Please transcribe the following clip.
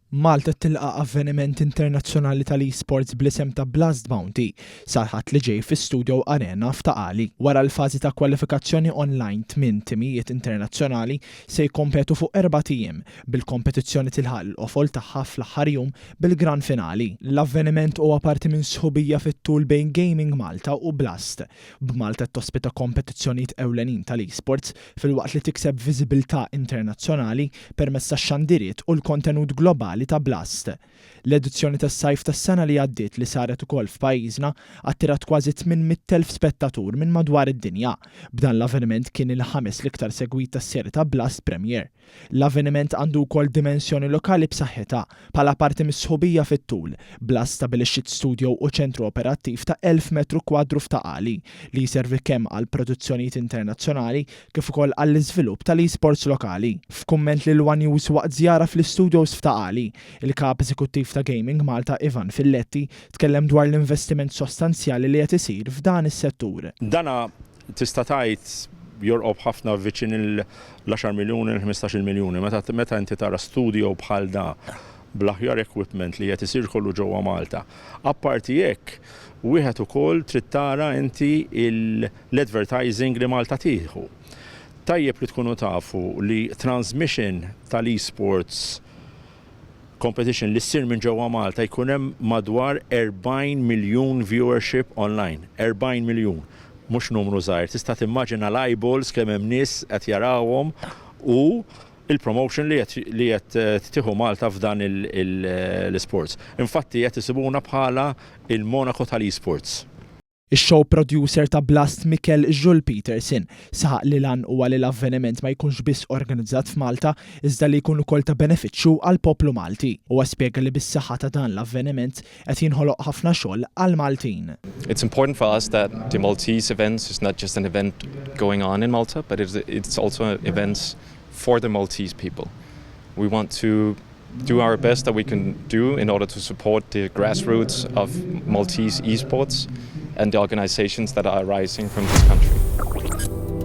Malta tilqa' avveniment internazzjonali tal-esports bl-isem ta' Blast Bounty sarħat li ġej fi-Studio Arena f'Taqali. Wara l-fażi ta' kwalifikazzjoni online 8 timijiet internazzjonali se jkompetu fuq 4 tiem bil-kompetizzjoni tilħaq l-qofol tagħha fl-aħħar jum bil-Gran Finali. L-avveniment huwa parti minn sħubija fit-tul bejn Gaming Malta u Blast. B'Malta tospita kompetizzjonijiet ewlenin tal-esports filwaqt li tikseb viżibilità internazzjonali permezz tax-xandiriet u l-kontenut globali ta' Blast. L-edizzjoni tas-sajf tas-sena li għaddiet li saret ukoll f'pajjiżna attirat kważi 800,000 spettatur minn madwar id-dinja. B'dan l-avveniment kien il-ħames l-iktar segwit tas-serje ta' Blast Premier. L-avveniment għandu wkoll dimensjoni lokali b'saħħitha bħala parti mis-sħubija fit-tul. Blast stabbilixxiet studio u ċentru operattiv ta' 1000 metru kwadru f'Taqali li jservi kemm għal produzzjonijiet internazzjonali kif ukoll għall-iżvilupp tal-esports lokali. F'kumment lil One News waqt żjara fl-istudios f'Taqali, il-kap eżekuttiv ta' Gaming Malta Ivan Filletti tkellem dwar l-investiment sostanzjali li qed isir f'dan is-settur. Dana tista' tgħid jorqob ħafna viċin il-10 miljuni il-15 miljuni. Meta inti tara studio bħal da bl-aħjar equipment li qed isir kollu ġewwa Malta. Apparti hekk, wieħed ukoll trid tara inti l-advertising li Malta tieħu. Tajjeb li tkunu tafu li transmission tal-esports competition li ssir minn ġewwa Malta jkun hemm madwar 40 miljun viewership online. 40 miljun. Mhux numru żgħir. Tista' timmaġina l-eyeballs kemm hemm nies qed jarawhom u il-promotion li qed tieħu Malta f'dan l-sports. Infatti qed isibuna bħala il-Monaco tal-esports. Ix-show producer ta' Blast Mikkel Jules Peterson saħaq li lan huwa li l-avveniment ma jkunx biss organizzat f'Malta iżda li jkun ukoll ta' benefiċċju għall poplu Malti. Huwa spjega li bis-saħħa ta' dan l-avveniment qed jinħoloq ħafna xogħol għal Maltin. It's important for us that the Maltese events is not just an event going on in Malta, but it's also events for the Maltese people. We want to do our best that we can do in order to support the grassroots of Maltese esports and the organizations that are arising from this country.